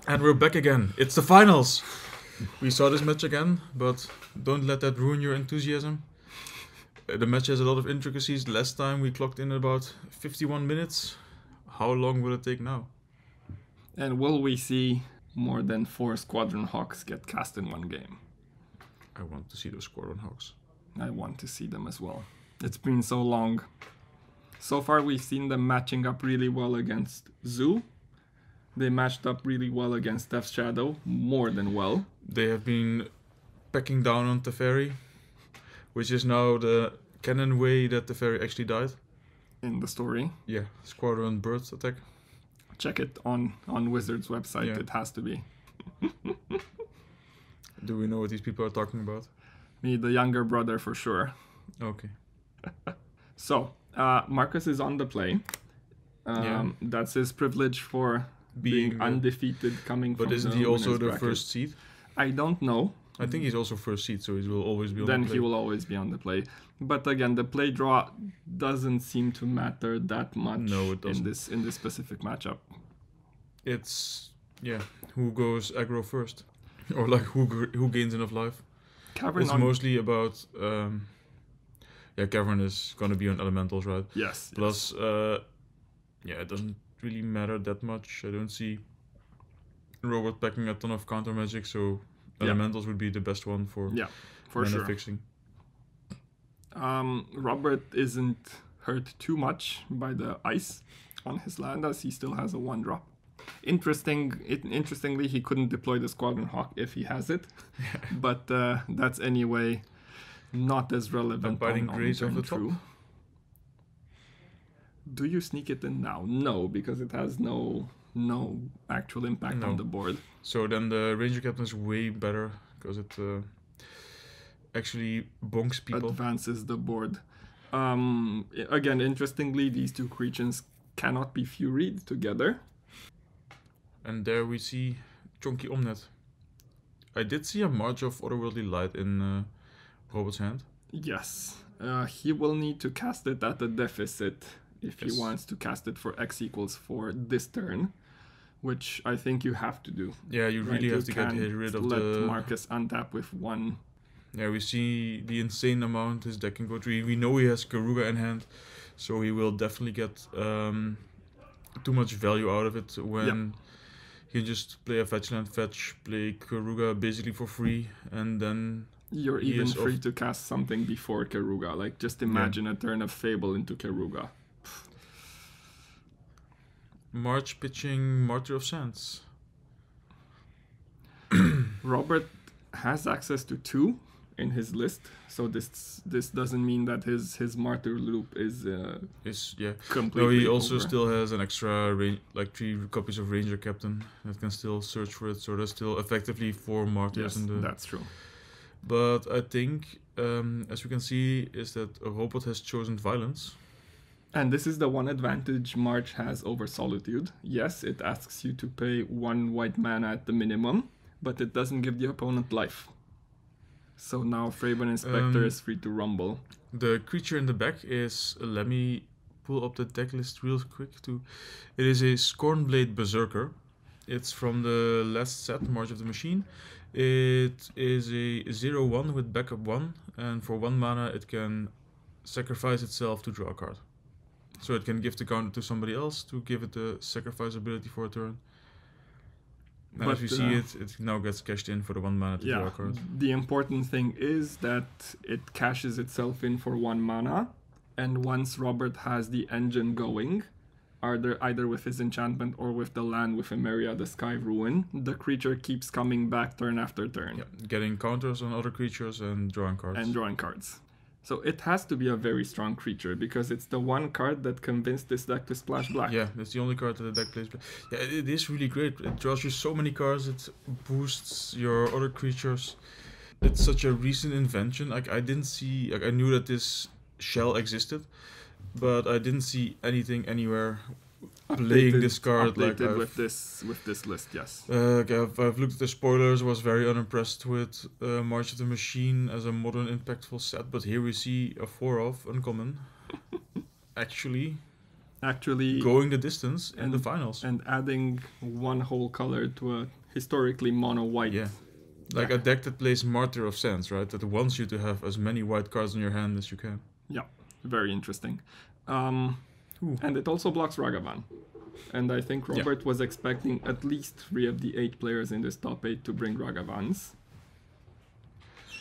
And we're back again. It's the finals. We saw this match again, but don't let that ruin your enthusiasm. The match has a lot of intricacies. Last time we clocked in about 51 minutes. How long will it take now? And will we see more than 4 Squadron Hawks get cast in one game? I want to see those Squadron Hawks. I want to see them as well. It's been so long. So far we've seen them matching up really well against Zoo. They matched up really well against Death's Shadow, more than well. They have been pecking down on Teferi, which is now the canon way that Teferi actually died. In the story. Yeah, Squadron Bird attack. Check it on Wizards' website, Yeah. It has to be. Do we know what these people are talking about? Me, the younger brother, for sure. Okay. So, Marcus is on the play. That's his privilege for being undefeated coming from the But isn't he also winners the bracket. first seed? I don't know. I think he's also first seed, so he will always be on Then the play. he will always be on the play. But again, the play draw doesn't seem to matter that much No, it doesn't. in this specific matchup. It's, who goes aggro first? Or like who gains enough life? Cavern It's on... mostly about... Cavern is going to be on elementals, right? Yes. Plus, it doesn't really matter that much. I don't see Robert packing a ton of counter magic, so elementals would be the best one for for mana sure. fixing. Robert isn't hurt too much by the ice on his land, as he still has a 1-drop. Interestingly, he couldn't deploy the Squadron Hawk if he has it, but that's anyway not as relevant. Biting on Grace off turn the top. two. Do you sneak it in now? No, because it has no actual impact on the board. So then the Ranger Captain is way better, because it actually bonks people. Advances the board. Again, interestingly, these two creatures cannot be furied together. And there we see Chonky Omnet. I did see a March of Otherworldly Light in Robert's hand. Yes. He will need to cast it at a deficit if he wants to cast it for X equals 4 this turn, which I think you have to do. Yeah, you really have to get rid of let the... Marcus untap with 1. Yeah, we see the insane amount his deck can go through. We know he has Keruga in hand, so he will definitely get too much value out of it when he can just play a fetch land, play Keruga basically for free, and then... You're he even is free to cast something before Keruga. Like, just imagine a turn of Fable into Keruga. March pitching Martyr of Sands. Robert has access to 2 in his list, so this doesn't mean that his Martyr loop is completely No, he also over. still has an extra 3 copies of Ranger Captain that can still search for it, so there's still effectively 4 Martyrs in the... That's true. But I think, as we can see, is that a robot has chosen violence. And this is the one advantage March has over Solitude. Yes, it asks you to pay 1 white mana at the minimum, but it doesn't give the opponent life. So now Fraben Inspector is free to rumble. The creature in the back is, let me pull up the deck list real quick. It is a Scornblade Berserker. It's from the last set, March of the Machine. It is a 0/1 with backup 1, and for 1 mana it can sacrifice itself to draw a card. So it can give the counter to somebody else to give it the sacrifice ability for a turn. And But, as we see it now gets cashed in for the 1 mana to draw a card. The important thing is that it cashes itself in for 1 mana, and once Robert has the engine going, either with his enchantment or with the land with Emeria, the Sky Ruin, the creature keeps coming back turn after turn. Yeah, getting counters on other creatures and drawing cards. So it has to be a very strong creature, because it's the one card that convinced this deck to splash black. Yeah, it's the only card that the deck plays. Yeah, it is really great. It draws you so many cards, it boosts your other creatures. It's such a recent invention. Like, I didn't see... Like, I knew that this shell existed, but I didn't see anything anywhere playing this card like with this list. Yes. I've looked at the spoilers. Was very unimpressed with March of the Machine as a modern impactful set, but here we see a 4/of uncommon actually going the distance in the finals and adding one whole color to a historically mono white. Yeah. Like a deck that plays Martyr of Sands, right? That wants you to have as many white cards in your hand as you can. Yeah, very interesting. And it also blocks Ragavan. And I think Robert was expecting at least 3 of the 8 players in this top 8 to bring Ragavans.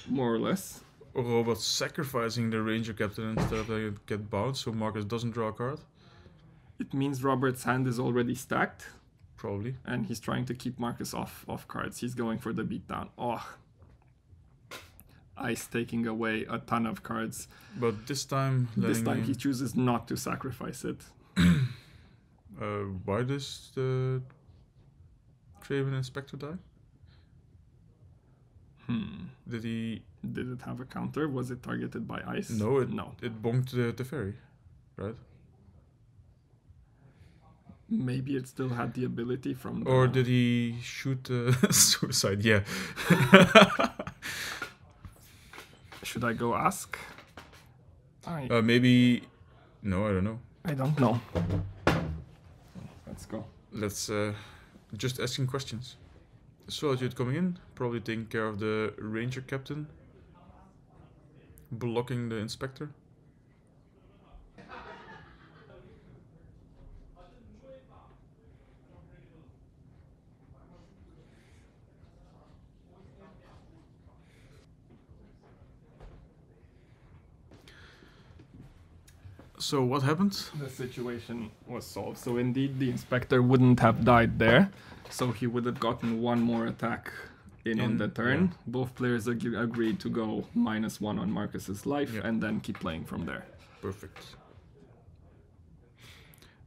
More or less. Robert sacrificing the Ranger Captain instead they get bounced so Marcus doesn't draw a card. It means Robert's hand is already stacked. Probably. And he's trying to keep Marcus off cards. He's going for the beatdown. Oh. Ice taking away a ton of cards. But this time... he chooses not to sacrifice it. Why does the Traven Inspector die? Did it have a counter? Was it targeted by ice? No, it bonked the fairy, right? Maybe it still had the ability from the... Or did he shoot suicide? Yeah. Should I go ask? Maybe... No, I don't know. I don't know. Let's go. Let's just asking questions. Solitude coming in, probably taking care of the Ranger Captain. Blocking the Inspector. So what happened? The situation was solved. So indeed the Inspector wouldn't have died there. So he would have gotten one more attack on the turn. Yeah. Both players agreed to go -1 on Marcus's life and then keep playing from there. Perfect.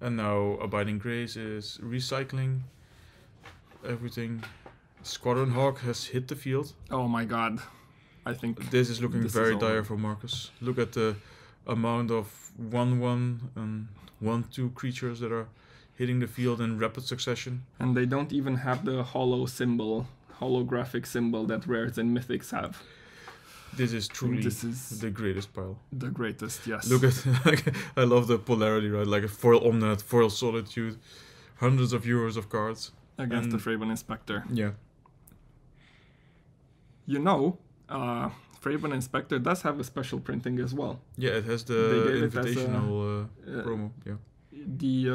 And now Abiding Grace is recycling everything. Squadron Hawk has hit the field. Oh my god. I think this is looking very dire for Marcus. Look at the amount of 1/1 and 1/2 creatures that are hitting the field in rapid succession. And they don't even have the holographic symbol that rares and mythics have. This is truly the greatest pile. The greatest, yes. Look at, I love the polarity, right? Like a foil Omnet, foil Solitude, hundreds of euros of cards. Against the Fraven Inspector. Yeah. You know, Fraven Inspector does have a special printing as well. Yeah, it has the invitational promo. Yeah. The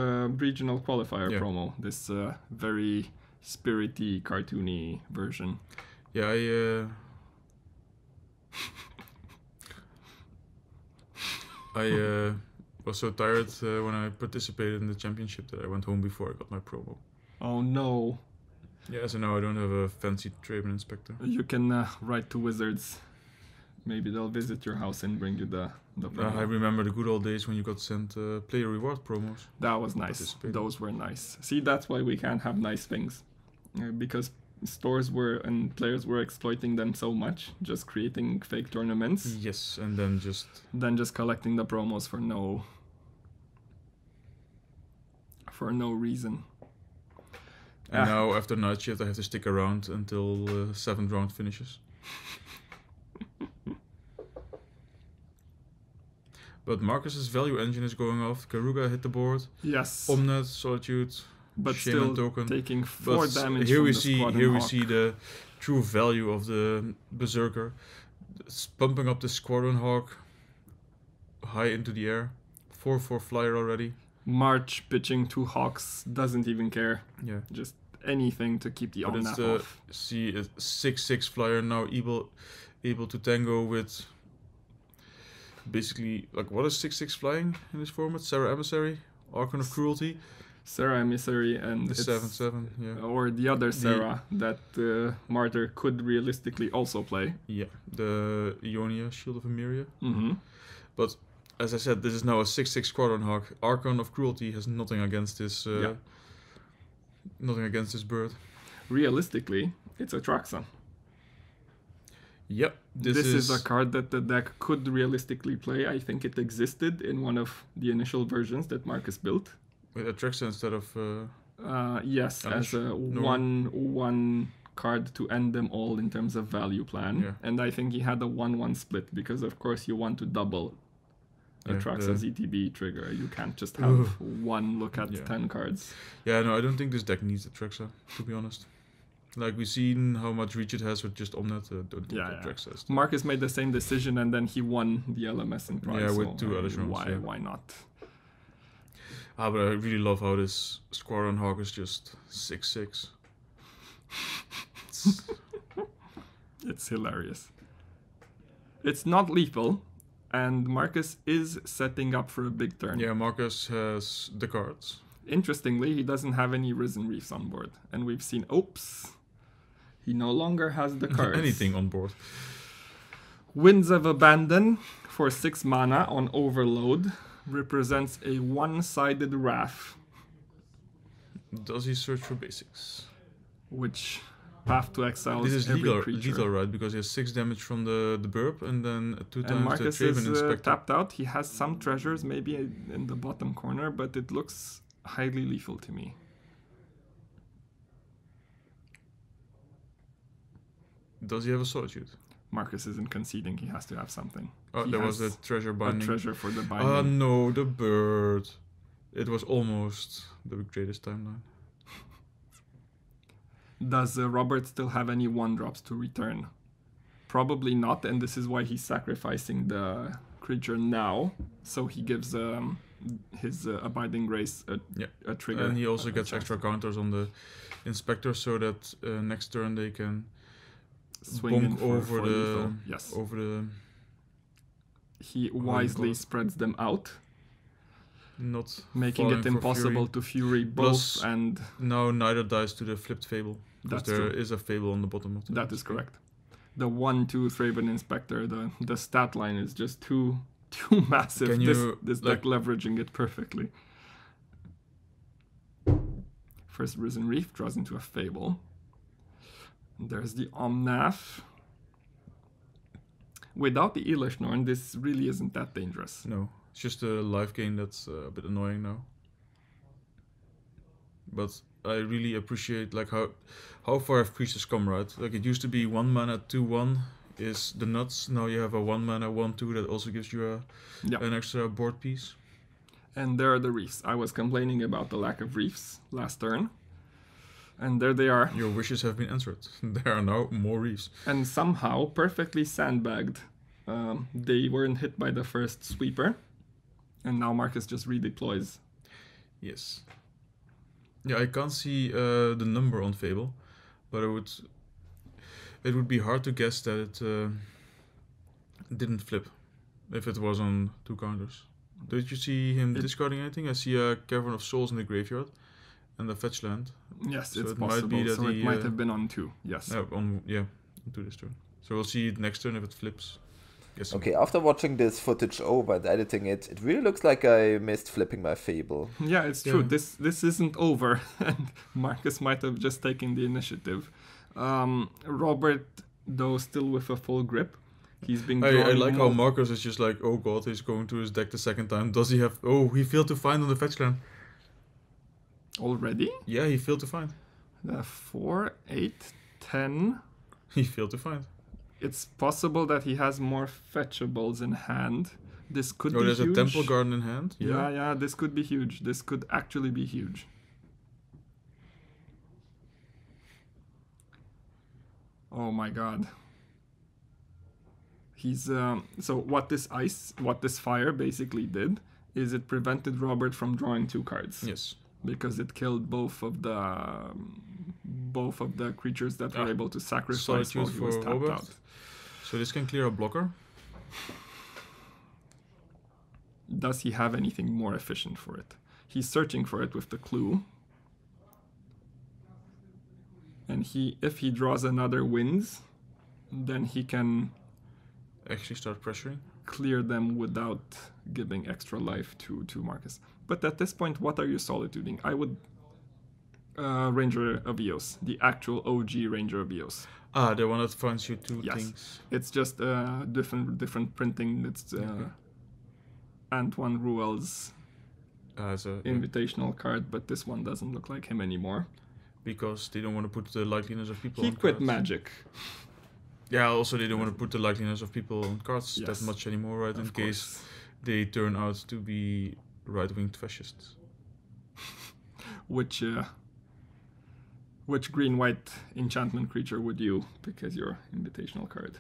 regional qualifier promo. This very spirity, cartoony version. Yeah, I was so tired when I participated in the championship that I went home before I got my promo. Oh no. Yeah, so now I don't have a fancy Traven Inspector. You can write to Wizards. Maybe they'll visit your house and bring you the promo. I remember the good old days when you got sent player reward promos. That was nice. Those were nice. See, that's why we can't have nice things. Because stores and players were exploiting them so much, just creating fake tournaments. Yes, and then just collecting the promos for no reason. And now after night shift I have to stick around until 7th round finishes. But Marcus's value engine is going off. Keruga hit the board. Yes. Omnet, Solitude, but Shaman still token. Taking 4 damage here from we the see Squadron here we Hawk. see the true value of the Berserker. It's pumping up the Squadron Hawk high into the air. 4/4 flyer already. March pitching 2 Hawks, doesn't even care. Yeah. Just anything to keep the Omnath off. See a 6/6 flyer now able to tango with basically, like, what is 6/6 flying in this format? Sarah Emissary, Archon of Cruelty. Sarah Emissary and the 7/7, yeah. Or the other Sarah that Martyr could realistically also play. Yeah, the Ionia, Shield of Emeria. Mm-hmm. But as I said, this is now a 6/6 Squadron Hawk. Archon of Cruelty has nothing against this. Nothing against this bird. Realistically, it's a Traxa. Yep. This is a card that the deck could realistically play. I think it existed in one of the initial versions that Marcus built. With Atraxa instead of... yes, as a one card to end them all in terms of value plan. Yeah. And I think he had a 1/1 split because, of course, you want to double Atraxa ZTB trigger. You can't just have one look at 10 cards. Yeah, no, I don't think this deck needs Atraxa, to be honest. Like we've seen how much reach it has with just Omnet. Don't think Yeah, that yeah. Drex has. Marcus made the same decision and then he won the LMS in prize. Yeah, with so, 2 other rounds. Why not? Ah, but I really love how this Squadron Hawk is just 6/6. It's hilarious. It's not lethal, and Marcus is setting up for a big turn. Yeah, Marcus has the cards. Interestingly, he doesn't have any Risen Reefs on board, and we've seen, oops, he no longer has the cards. Anything on board. Winds of Abandon for 6 mana on Overload represents a one-sided Wrath, Does he search for basics? which Path to Exile This is every lethal, creature. right? Because he has 6 damage from the burp and then 2 And times Marcus the is Traven Inspector. tapped out. He has some treasures maybe in the bottom corner, but it looks highly lethal to me. Does he have a Solitude? Marcus isn't conceding. He has to have something. Oh, He there was has the treasure a binding. treasure for the Oh binding. no, the bird. It was almost the greatest timeline. Does Robert still have any 1-drops to return? Probably not, and this is why he's sacrificing the creature now. So he gives his Abiding Grace a trigger. And he also a gets chance. extra counters on the Inspector so that next turn they can Swing in bonk for over the lethal. Yes. over the He call wisely it? spreads them out, not making falling it for impossible Fury. to Fury both, Plus, and Now neither dies to the flipped Fable. Because that's there true. is a Fable on the bottom of the That is correct. The 1/2 Thraben Inspector, the stat line is just too massive. Can you, this deck leveraging it perfectly. First Risen Reef draws into a Fable. There's the Omnath. Without the Elishnorn, this really isn't that dangerous. No, it's just a life gain that's a bit annoying now. But I really appreciate like how far have creatures come, right? Like it used to be 1 mana 2/1 is the nuts. Now you have a 1 mana 1/2 that also gives you an extra board piece. And there are the reefs. I was complaining about the lack of reefs last turn. And there they are. Your wishes have been answered. There are now more reefs. And somehow, perfectly sandbagged. They weren't hit by the first sweeper. And now Marcus just redeploys. Yes. Yeah, I can't see the number on Fable, but it would be hard to guess that it didn't flip if it was on 2 counters. Did you see him discarding anything? I see a Cavern of Souls in the graveyard and a fetch land. Yes, So it's it might possible. be that So it he, might have been on 2. Yes. Onto this turn. So we'll see it next turn if it flips. Guessing. Okay, after watching this footage over and editing it, it really looks like I missed flipping my Fable. Yeah, it's true. Yeah. This isn't over, and Marcus might have just taken the initiative. Robert, though, still with a full grip. He's been. I like how Marcus is just like, oh god, he's going to his deck the second time. Does he have? Oh, he failed to find on the fetch land. Already? Yeah, he failed to find. 4, 8, 10. He failed to find. It's possible that he has more fetchables in hand. This could be there's huge. a Temple Garden in hand. Yeah, this could be huge. This could actually be huge. Oh my god. He's so what this fire basically did is it prevented Robert from drawing 2 cards. Yes. Because it killed both of the creatures that were able to sacrifice while Solitude he was for tapped Robert. out. So this can clear a blocker. Does he have anything more efficient for it? He's searching for it with the clue. And if he draws another Winds, then he can Actually start pressuring. clear them without giving extra life to Marcus. But at this point, what are you solituding? I would Ranger of Eos, the actual OG Ranger of Eos. Ah, the one that finds you 2 Yes. things. It's just different printing. It's Antoine Rouel's As a invitational card, but this one doesn't look like him anymore. because they don't want to put the likeliness of people He on quit cards. Magic. Yeah, also they don't want to put the likeliness of people on cards Yes. that much anymore, right? In Of case course. they turn out to be right-winged fascists. Which Which green-white enchantment creature would you pick as your invitational card?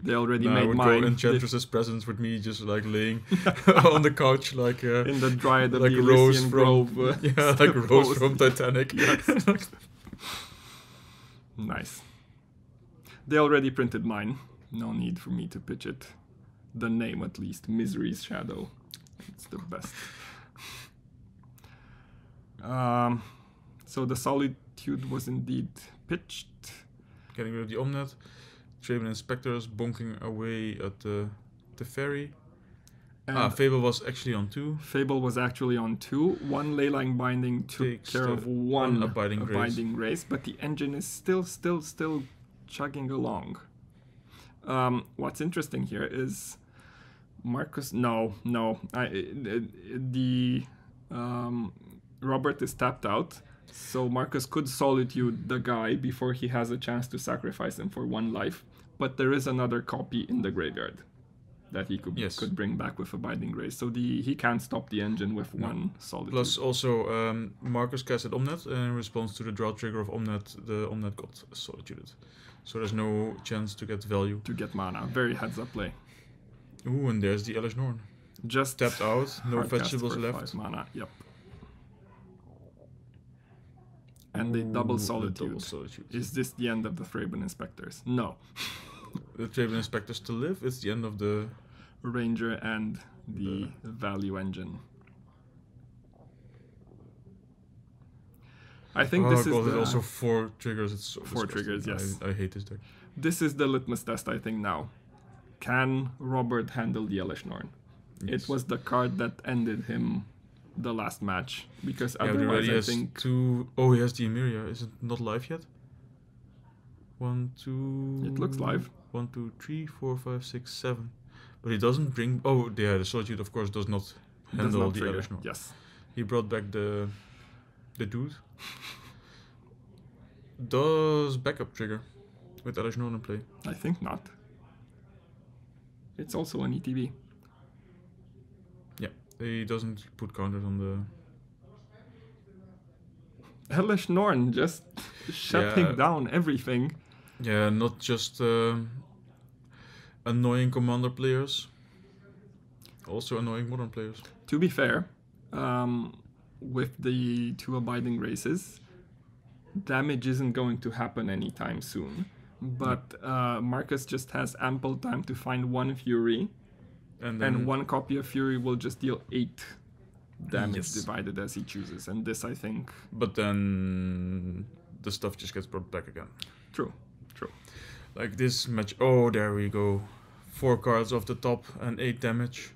They already I made would mine. go Enchantress's Presence with me just like laying on the couch like In the Dryad of like the Rose Elysian from Grove. yeah, like Rose from Titanic. Yes. Nice. They already printed mine. No need for me to pitch it. The name at least, Misery's Shadow. It's the best. So the Solitude was indeed pitched. Getting rid of the Omnet. Traven Inspectors bonking away at the Ferry. And Fable was actually on 2. Fable was actually on 2. One Leyline Binding took Takes care the of one Abiding race, but the engine is still chugging along. What's interesting here is Marcus. Robert is tapped out, so Marcus could Solitude the guy before he has a chance to sacrifice him for 1 life. But there is another copy in the graveyard that he could bring back with Abiding Grace. So he can't stop the engine with 1 Solitude. Plus also Marcus casted Omnet, and in response to the draw trigger of Omnet, the Omnet got Solituded. So there's no chance to get value. To get mana. Very heads up play. Ooh, and there's the Elish Norn. Just Tapped out, no hard cast vegetables for left. 5 mana. Yep. And the double Ooh, the Solitude. double Solitude. Is this the end of the Thraben Inspectors? No. The Traven Inspectors to live. It's the end of the Ranger and the value engine. I think this is it's also 4 triggers. It's so 4 disgusting. triggers, yes. I hate this deck. This is the litmus test, I think, now. Can Robert handle the Elish Norn? Yes. It was the card that ended him the last match. Because Yeah, but otherwise, already I has think... 2... Oh, he has the Emeria. Is it not live yet? 1, 2... It looks live. 1, 2, 3, 4, 5, 6, 7. But he doesn't bring... Oh, yeah, the Solitude, of course, does not handle the trigger. Elish Norn. Yes. He brought back the dude. Does backup trigger with Elish Norn in play? I think not. It's also an ETB. Yeah, he doesn't put counters on the... Elish Norn just shutting Yeah. down everything. Yeah, not just annoying commander players, also annoying modern players. To be fair, with the 2 Abiding Graces, damage isn't going to happen anytime soon. But Marcus just has ample time to find 1 Fury, and 1 copy of Fury will just deal 8 damage Yes. divided as he chooses. And this, I think... But then the stuff just gets brought back again. True. Like this match. Oh, there we go. 4 cards off the top and 8 damage.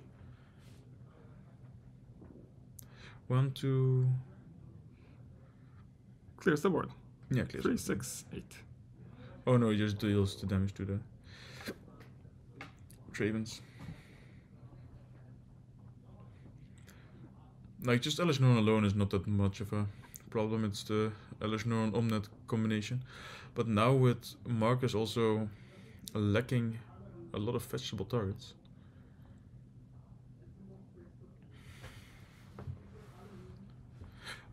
1, 2... Clears the board. Yeah, clear. 3, 6, 8. Oh no, he just deals the damage to the Travens. Like, just Elish Norn alone is not that much of a problem. It's the Elish Norn Omnet combination. But now with Marcus also lacking a lot of fetchable targets.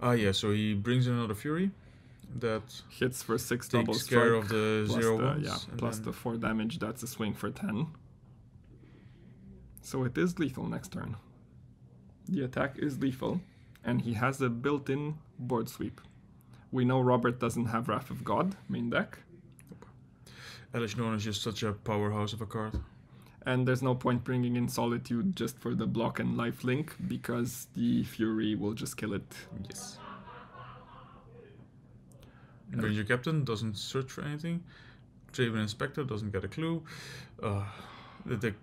Yeah, so he brings in another Fury that Hits for 6 double takes strike. care of the plus 0 the, ones. yeah, and plus then- the 4 damage. That's a swing for 10. So it is lethal next turn. The attack is lethal, and he has a built-in board sweep. We know Robert doesn't have Wrath of God main deck, Elish Norn is just such a powerhouse of a card. and there's no point bringing in Solitude just for the block and lifelink, because the Fury will just kill it. Yes. Ranger Captain doesn't search for anything. Traven Inspector doesn't get a clue. The deck.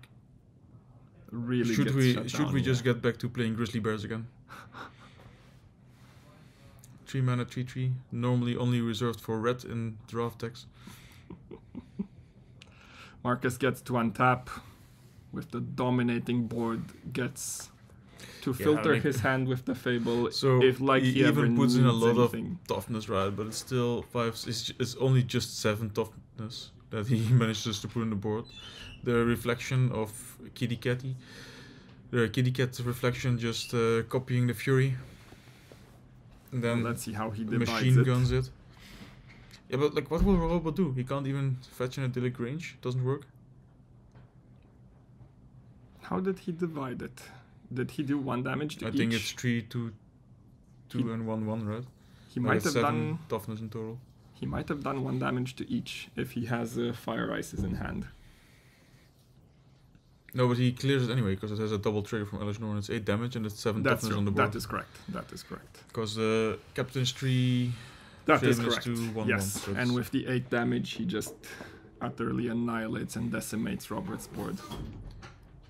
Really Should gets we shut should down, we yeah. just get back to playing Grizzly Bears again? 3 mana 3/3, normally only reserved for red in draft decks. Marcus gets to untap with the dominating board, gets to filter like- his hand with the Fable. So if like he ever even puts in a needs lot anything. of toughness, right? But it's still 5. It's only just 7 toughness that he manages to put on the board. The reflection of Kitty Catty, the Kitty Cat reflection, just copying the Fury. And then let's see how he divides machine it. guns it. Yeah, but like, what will Robot do? He can't even fetch in a idyllic range. Doesn't work. How did he divide it? Did he do 1 damage to I each? think it's 3, 2, 2, and 1, 1, right? He might have 7 done. toughness in total. He might have done 1 damage to each if he has Fire Ices in hand. No, but he clears it anyway because it has a double trigger from Elish Norn. It's 8 damage and it's 7 toughness on the board. That is correct. That is correct. Because the Captain's 3. That is Frameless correct. to 1, yes, 1, so and it's- with the 8 damage, he just utterly annihilates Robert's board.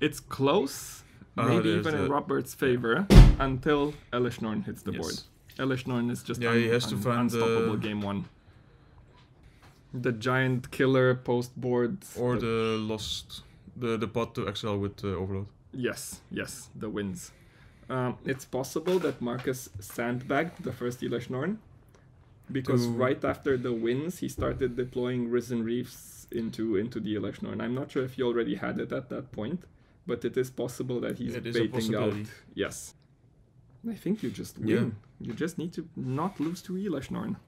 It's close, maybe there's even in the- Robert's favor, until Elish Norn hits the Yes. board. Elish Norn is just Yeah, he has to find unstoppable the- game 1. The giant killer post board. Or the lost. The pot to exile with Overload. Yes, the wins. It's possible that Marcus sandbagged the first Elish Norn, because right after the wins, he started deploying Risen Reefs into the Elish Norn. I'm not sure if he already had it at that point, but it is possible that he's It is a baiting out. possibility. Yes. I think you just win. Yeah. You just need to not lose to Elish Norn.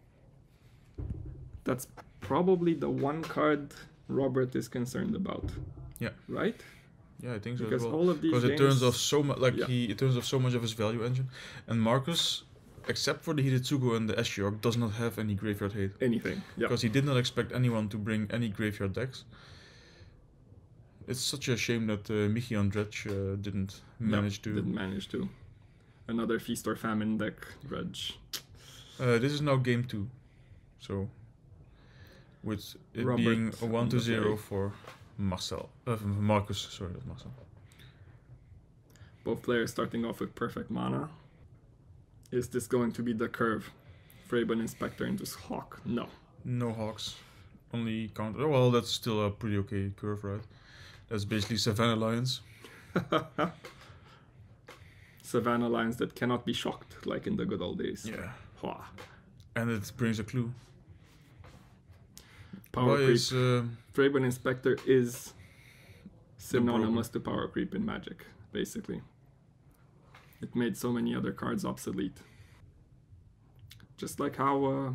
That's probably the one card Robert is concerned about. Yeah. Right? Yeah, I think so Because as well. all of these Because games... it turns off so much, like Yeah. it turns off so much of his value engine, and Marcus, except for the Hiritsugo and the Ashiok, does not have any graveyard hate. Anything. Yeah. Because he did not expect anyone to bring any graveyard decks. It's such a shame that Michi on Dredge didn't manage to. Didn't manage to. Another Feast or Famine deck, Dredge. This is now game 2, so with it Robert being a on 1-0 the play. for Marcus. Sorry, not Marcel. Both players starting off with perfect mana. Is this going to be the curve? Fraben Inspector into Hawk? No. No Hawks, only counter. Oh, well, that's still a pretty okay curve, right? That's basically Savannah Lions. Savannah Lions that cannot be shocked like in the good old days. Yeah, Hwa. and it brings a clue. Power Why creep. is Fraben Inspector is synonymous to power creep in Magic, basically. It made so many other cards obsolete. Just like how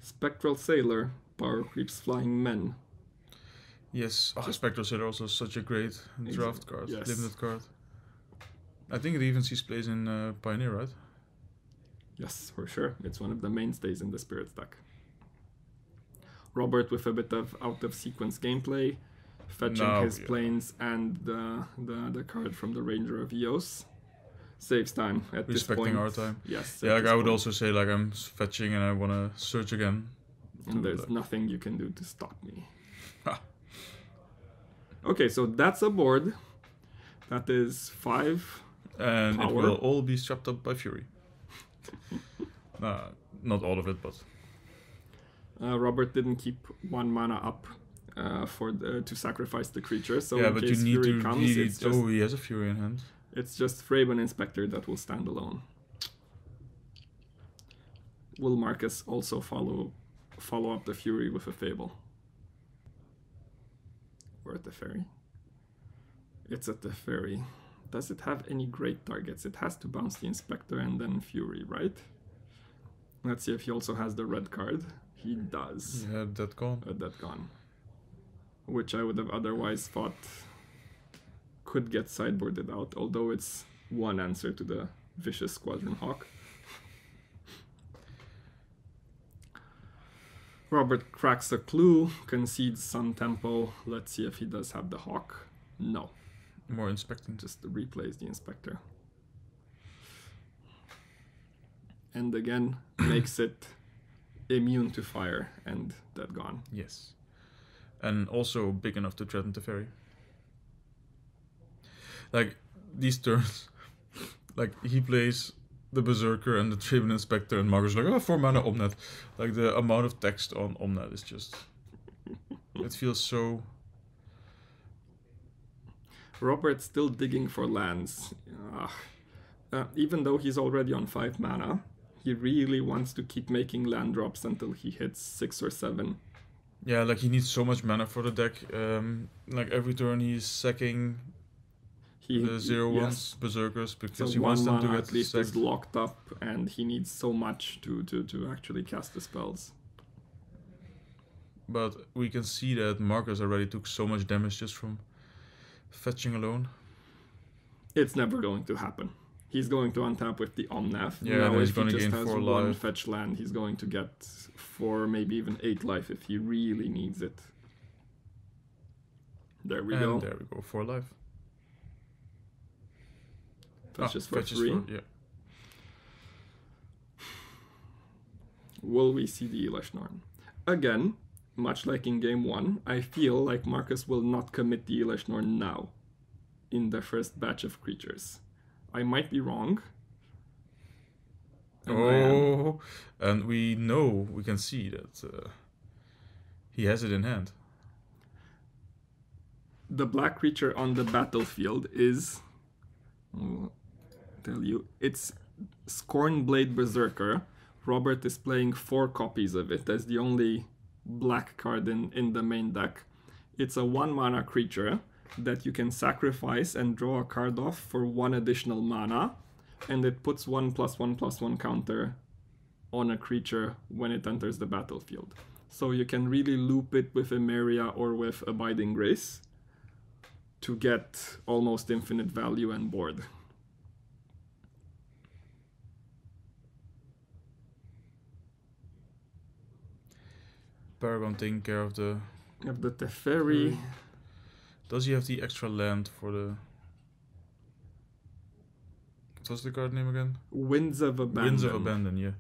Spectral Sailor power creeps flying men. yes, Spectral Sailor also such a great draft card, yes. limited card. I think it even sees plays in Pioneer, right? Yes, for sure. It's one of the mainstays in the Spirits deck. Robert with a bit of out-of-sequence gameplay, fetching his planes and the card from the Ranger of Eos. Saves time at this point. Respecting our time. Yes. Yeah, like I would also say like I'm fetching and I want to search again. And there's nothing you can do to stop me. Okay, so that's a board. That is 5. And Power. it will all be swept up by Fury. Not all of it, but Robert didn't keep 1 mana up to sacrifice the creature. So yeah, in but case you need Fury to comes, really. it's just, He has a Fury in hand. it's just Fraben Inspector that will stand alone. Will Marcus also follow up the Fury with a Fable? Or at the Ferry? It's at the Ferry. Does it have any great targets? It has to bounce the Inspector and then Fury, right? Let's see if he also has the red card. He does. You have that gone. That gone. Which I would have otherwise thought could get sideboarded out, although it's one answer to the Vicious Squadron Hawk. Robert cracks a clue, concedes Sun Tempo. Let's see if he does have the Hawk. No. More inspecting. Just replays the Inspector. And again, makes it immune to fire and dead gone. Yes. And also big enough to threaten the Fairy. Like, these turns, like, he plays the Berserker and the Tribune Inspector, and Marcus is like, 4 mana Omnet. Like, the amount of text on Omnet is just... it feels so... Robert's still digging for lands. Even though he's already on 5 mana, he really wants to keep making land drops until he hits 6 or 7. Yeah, like, he needs so much mana for the deck. Like, every turn he's sacking... the 0/1s yes. berserkers because So he wants them to mana get at least is stacked. locked up, and he needs so much to actually cast the spells. But we can see that Marcus already took so much damage just from fetching alone. It's never going to happen. He's going to untap with the Omnath. Yeah, now then he's if he gonna just gain has 4 one life. fetch land, he's going to get 4, maybe even 8 life if he really needs it. There we go. And there we go, 4 life. Fetches for fetches 3. yeah. Will we see the Elish Norn? Again, much like in game 1, I feel like Marcus will not commit the Elish Norn now in the first batch of creatures. I might be wrong. And I am. Oh, and we know, we can see that he has it in hand. The black creature on the battlefield is, I'll tell you, it's Scornblade Berserker. Robert is playing 4 copies of it as the only black card in the main deck. It's a 1 mana creature that you can sacrifice and draw a card off for 1 additional mana, and it puts 1/1/1 counter on a creature when it enters the battlefield. So you can really loop it with Emeria or with Abiding Grace to get almost infinite value and board. Paragon taking care of the... You have the Teferi. Does he have the extra land for the... What's the card name again? Winds of Abandon. Winds of Abandon, yeah.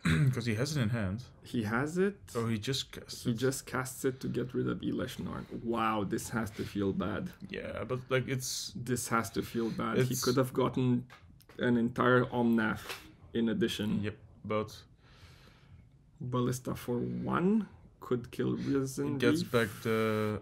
Because he has it in hand. He has it. Oh, he just casts He it. just casts it to get rid of Elish Norn. Wow, this has to feel bad. Yeah, but like it's... This has to feel bad. He It's- could have gotten an entire Omnath in addition. Yep, but Ballista for 1 could kill Risen it gets Reef. back the...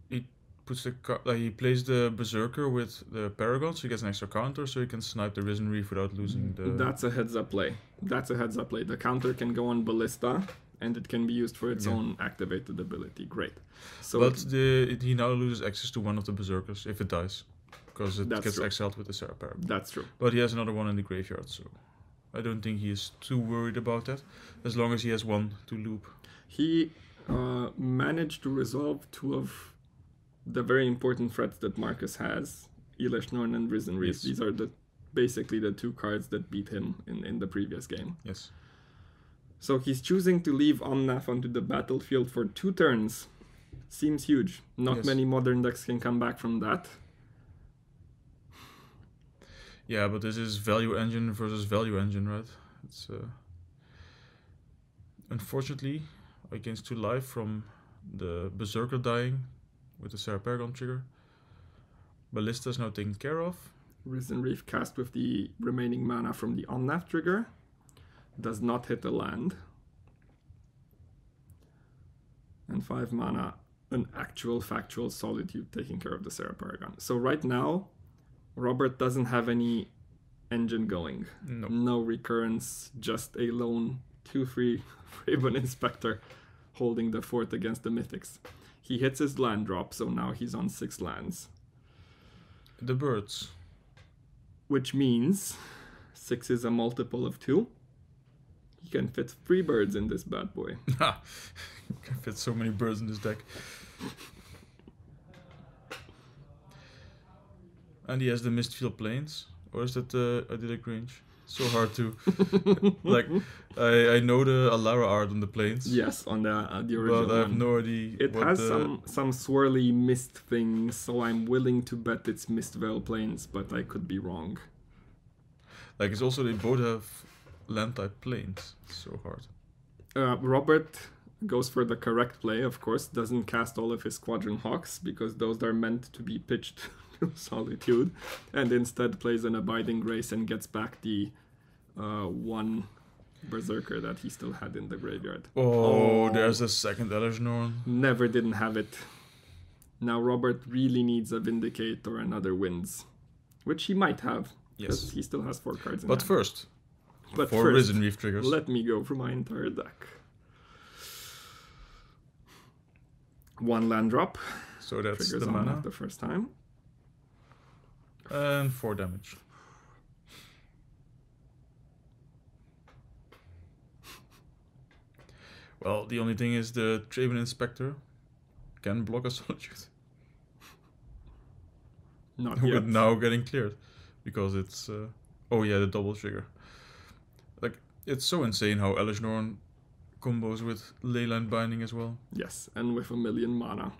He puts the... he plays the Berserker with the Paragon, so he gets an extra counter, so he can snipe the Risen Reef without losing the... That's a heads up play. That's a heads up play. The counter can go on Ballista, and it can be used for its Yeah. own activated ability. Great. So But he now loses access to one of the Berserkers if it dies. Because it That's gets true. exiled with the Sarah Paragon. that's true. But he has another one in the graveyard, so I don't think he is too worried about that. As long as he has one to loop. He managed to resolve 2 of the very important threats that Marcus has. Elish Norn and Risen Reef. Yes. These are basically the 2 cards that beat him in the previous game. Yes. So he's choosing to leave Omnath onto the battlefield for 2 turns. Seems huge. Not Yes. many modern decks can come back from that. Yeah, but this is value engine versus value engine, right? It's unfortunately against 2 life from the Berserker dying with the Sarah Paragon trigger. Ballista is now taken care of. Risen Reef cast with the remaining mana from the Omnath trigger. Does not hit a land. And 5 mana, an actual factual Solitude taking care of the Sarah Paragon. So right now, Robert doesn't have any engine going. No. No recurrence, just a lone 2/3 Raven Inspector holding the fort against the Mythics. He hits his land drop, so now he's on 6 lands. The birds. Which means 6 is a multiple of 2. He can fit 3 birds in this bad boy. Ha! Can fit so many birds in this deck. And he has the Mistfield Plains. Or is that the Idyllic Range? So hard to... like, I know the Alara art on the plains. Yes, on the original But I have one. no idea It what has the... some swirly mist things, so I'm willing to bet it's Mistveil Plains, but I could be wrong. Like, it's also, they both have land type plains. So hard. Robert goes for the correct play, of course, doesn't cast all of his Squadron Hawks, because those are meant to be pitched to Solitude, and instead plays an Abiding Grace and gets back the 1 Berserker that he still had in the graveyard. Oh, there's a second Elishnorn. Never didn't have it. Now Robert really needs a Vindicate or another Winds, which he might have. Yes. He still has 4 cards in But hand. first, But 4 first, Risen Reef triggers. let me go for my entire deck. 1 land drop. So that's Triggers the on mana. that the first time. And 4 damage. Well, the only thing is the Traven Inspector can block a Solitude. Not With yet. now getting cleared. Because it's... oh yeah, the double trigger. Like, it's so insane how Elish Norn combos with Leyline Binding as well. Yes, and with 1,000,000 mana.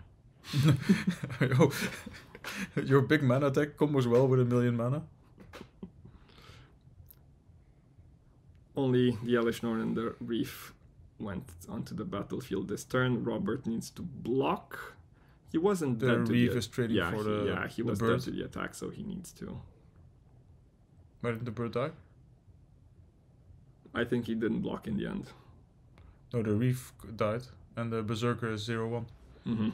Oh, your big mana deck combos well with 1,000,000 mana. Only the Elish Norn and the Reef went onto the battlefield this turn. Robert needs to block. He wasn't The dead to Reef the is trading for the he the was bird. dead to the attack, so he needs to. Why didn't the bird die? I think he didn't block in the end. No, the Reef died, and the Berserker is 0-1. Mm-hmm.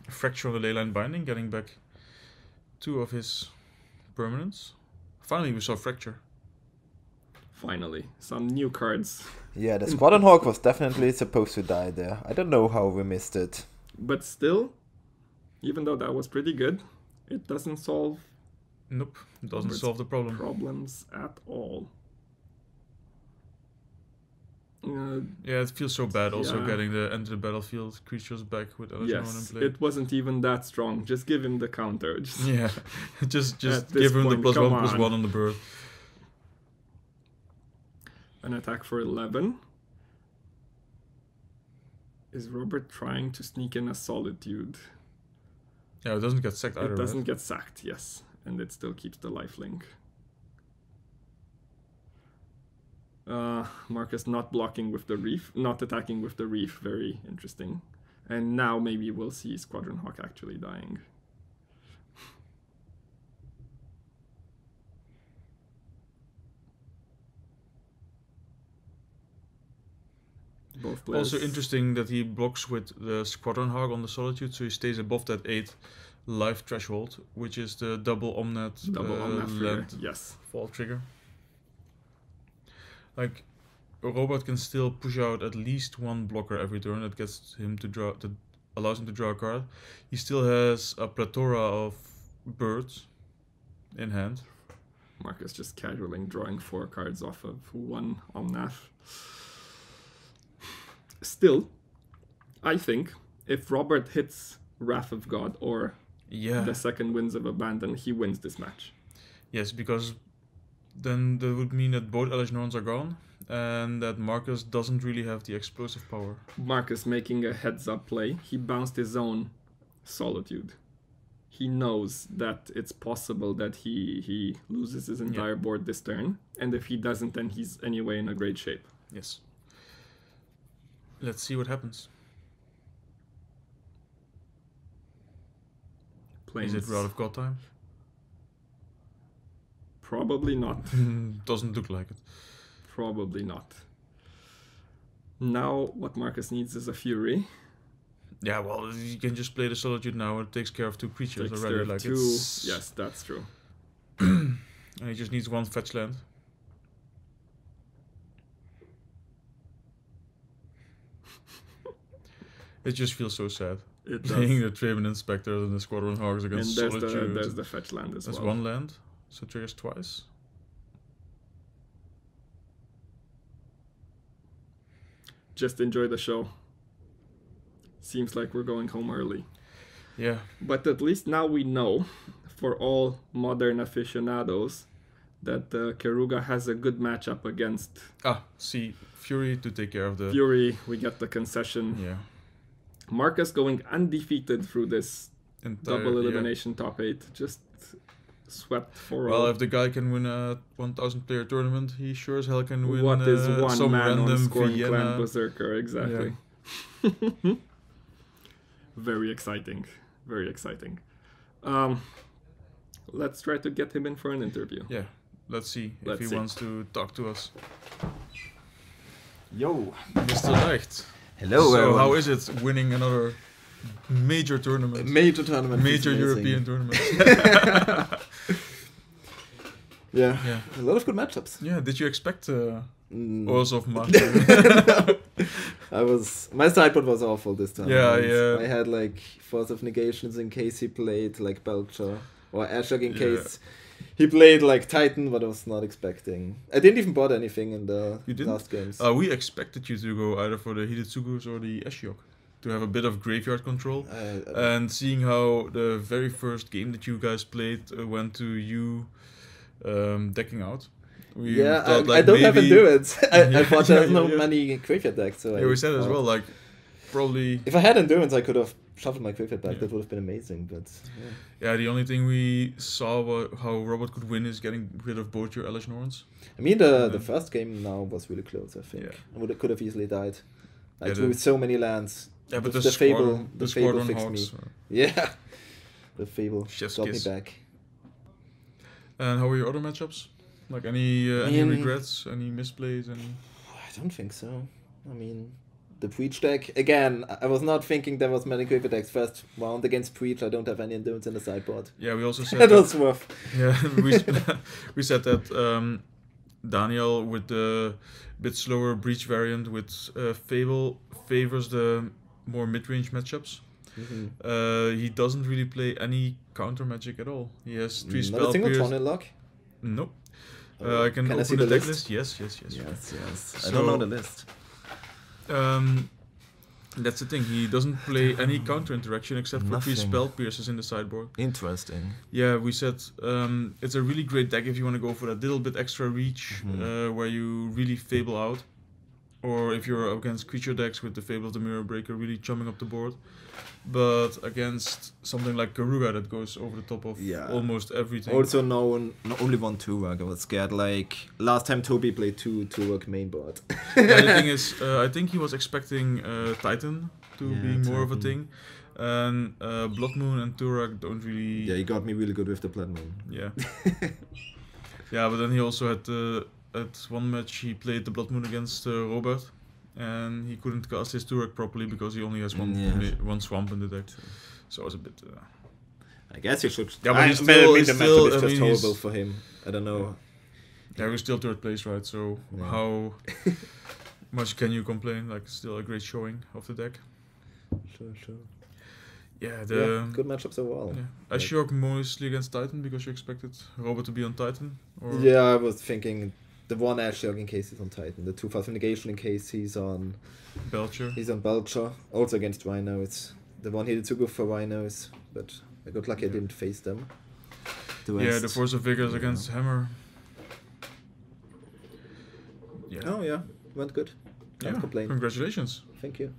Fracture on the Leyline Binding, getting back 2 of his permanents. Finally, we saw Fracture. Finally, some new cards. Yeah, the Squadron Hawk was definitely supposed to die there. I don't know how we missed it. But still, even though that was pretty good, it doesn't solve Nope, it doesn't Robert's solve the problem. problems at all. Yeah, it feels so bad also Yeah. getting the enter the battlefield creatures back with Elish Norn in Yes, play. it wasn't even that strong. Just give him the counter. Just Yeah, just At this give him point, the come +1/+1 on. on the bird. An attack for 11. Is Robert trying to sneak in a Solitude? Yeah, it doesn't get sacked either. It doesn't right? get sacked, yes. And it still keeps the lifelink. Marcus not blocking with the Reef, not attacking with the Reef, very interesting. And now maybe we'll see Squadron Hawk actually dying. Both players. Also interesting that he blocks with the Squadron Hog on the Solitude, so he stays above that 8 life threshold, which is the double Omnet, Omnath trigger, land yes. fall trigger. Like, a robot can still push out at least 1 blocker every turn that gets him to draw, that allows him to draw a card. He still has a plethora of birds in hand. Marcus just casualing, drawing 4 cards off of 1 Omnath. Still, I think if Robert hits Wrath of God or Yeah. the second Winds of Abandon, he wins this match. Yes, because then that would mean that both Elish Norns are gone, and that Marcus doesn't really have the explosive power. Marcus making a heads-up play. He bounced his own Solitude. He knows that it's possible that he loses his entire board this turn, and if he doesn't, then he's anyway in a great shape. Yes. Let's see what happens. Planes. Is it Wrath of God time? Probably not. Doesn't look like it. Probably not. Now what Marcus needs is a Fury. Yeah, well, you can just play the Solitude now. It takes care of 2 creatures Takes already. care of Like 2. it's Yes, that's true. and he just needs 1 fetch land. It just feels so sad. It Playing does. the Traven Inspector and the Squadron Hogs And against there's Solitude. there's the fetch land as That's well. 1 land, so it triggers twice. Just enjoy the show. Seems like we're going home early. Yeah. But at least now we know, for all modern aficionados, that Keruga has a good matchup against See, Fury to take care of the... Fury. We get the concession. Yeah. Marcus going undefeated through this Entire, double elimination top 8. Just swept for Well, all. if the guy can win a 1,000 player tournament, he sure as hell can win What is one some man on random Scorn Vienna. Clan Berserker? Exactly. Very exciting. Very exciting. Let's try to get him in for an interview. Yeah, let's see Let's if he see. wants to talk to us. Yo. Mr. Leicht. Hello, So everyone. how is it winning another major tournament? Major tournament. Major is amazing. European tournament. Yeah. Yeah. A lot of good matchups. Yeah, did you expect Mm. also of Martyr? No. My sideboard was awful this time. Yeah. I had like Force of Negations in case he played like Belcher, or Ashok in case he played like Titan, but I was not expecting. I didn't even bought anything in the last games. We expected you to go either for the Hidetsugus or the Ashiok, to have a bit of graveyard control. And seeing how the very first game that you guys played went to you decking out. I don't have Endurance. I thought there's no many graveyard decks. So we said as well, like, probably... If I had Endurance, I could have shuffled my graveyard back. That would have been amazing, but... Yeah, the only thing we saw how Robert could win is getting rid of both your Elish Norns. I mean, the first game now was really close, I think. I could have easily died. I drew so many lands. Yeah, but the Fable fixed Hawks, me. Yeah, the Fable Chef's got kiss. me back. And how were your other matchups? Like any regrets, any misplays, any? I don't think so. I mean, the Preach deck again. I was not thinking there was many graveyard decks. First round against Preach, I don't have any Endurance in the sideboard. Yeah, we also said that was rough. Yeah, we said that Daniel with the bit slower Breach variant with Fable favors the more mid-range matchups. Mm-hmm. He doesn't really play any counter magic at all. He has 3 spell Not a single pierce. Tron in luck? Nope. I can open I see the the deck list. Yes. I don't know the list. That's the thing. He doesn't play any counter interaction except for 3 Nothing. spell pierces in the sideboard. Interesting. Yeah, we said it's a really great deck if you want to go for that little bit extra reach where you really Fable out. Or if you're against creature decks with the Fable of the Mirror Breaker really chumming up the board. But against something like Keruga that goes over the top of almost everything. Also known, not only one Turok. I was scared like last time Toby played 2 Turok main board. The thing is, I think he was expecting Titan to be more of a thing. And Blood Moon and Turok don't really... Yeah, he got me really good with the Blood Moon. Yeah. Yeah, but then he also had... at one match he played the Blood Moon against Robert, and he couldn't cast his Turok properly because he only has one swamp in the deck. So it was a bit... I guess you should... Yeah, but the matchup is just horrible for him. I don't know. Yeah, we're still 3rd place, right? So how much can you complain? Like, still a great showing of the deck. Sure. Yeah, good matchups overall. Yeah. I shock mostly against Titan because you expected Robert to be on Titan? Or? Yeah, I was thinking... The one Ashiok in case he's on Titan, the 2 Force of Negation in case he's on Belcher. He's on Belcher. Also against Rhinos. The one needed to go for Rhinos, but I got lucky I didn't face them. The Force of Vigors against Hammer. Yeah. Oh yeah, went good. Can't complain. Congratulations. Thank you.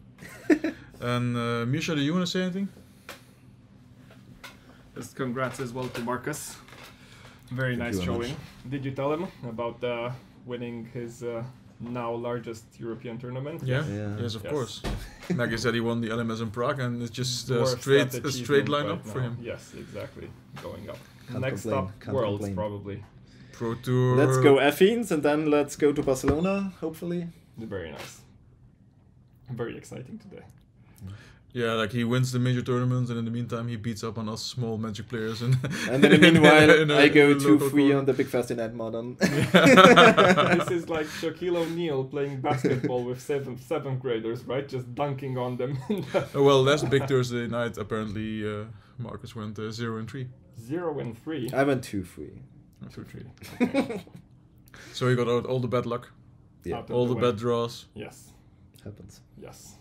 And Mircea, do you want to say anything? Just congrats as well to Marcus. Very nice showing. Did you tell him about winning his now largest European tournament? Yes, of course. Like I said, he won the LMS in Prague, and it's just a straight line up for him. Yes, exactly. Going up. Can't Next complain. up, Can't Worlds complain. probably. Pro Tour. Let's go Athens, and then let's go to Barcelona, hopefully. Very nice. Very exciting today. Yeah, like he wins the major tournaments, and in the meantime he beats up on us small Magic players. And in the meanwhile, I go 2-3 on the Big Fast in Night Modern. This is like Shaquille O'Neal playing basketball with seventh graders, right? Just dunking on them. Well, last Big Thursday night, apparently Marcus went 0-3. 0-3? I went 2-3. 2-3. Okay. So he got out all the bad luck. Yeah. All the bad draws. Yes. Happens. Yes.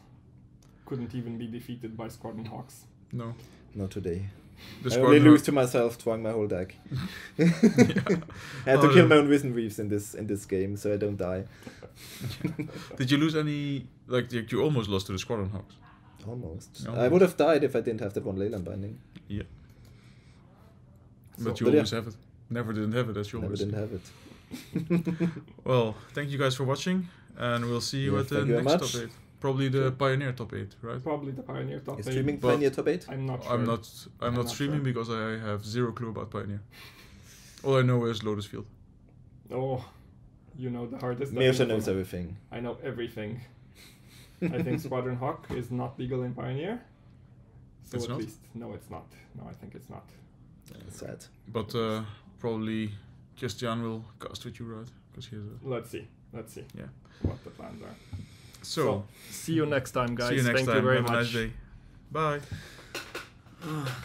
Couldn't even be defeated by Squadron Hawks. No. Not today. The I only lose to myself drawing my whole deck. I had to kill my own Wizened Reefs in this game, so I don't die. Did you lose any... Like, you almost lost to the Squadron Hawks. Almost. I would have died if I didn't have that one Leyland binding. Yeah. So, but you always have it. Never didn't have it, as you always Never didn't have it. Well, thank you guys for watching, and we'll see you at the next top 8. Probably the Pioneer top 8, right? Probably the Pioneer top 8. Is streaming Pioneer top 8? I'm not sure. I'm not streaming because I have zero clue about Pioneer. All I know is Lotus Field. Oh, you know the hardest. Mircea knows everything. I know everything. I think Squadron Hawk is not legal in Pioneer. So it's at not? least, no, it's not. No, I think it's not. Sad. But probably Christian will cast with you, right? Because he has a... Let's see. Yeah. What the plans are. So See you next time, guys. see you next Thank time. you very Have much. a nice day. Bye.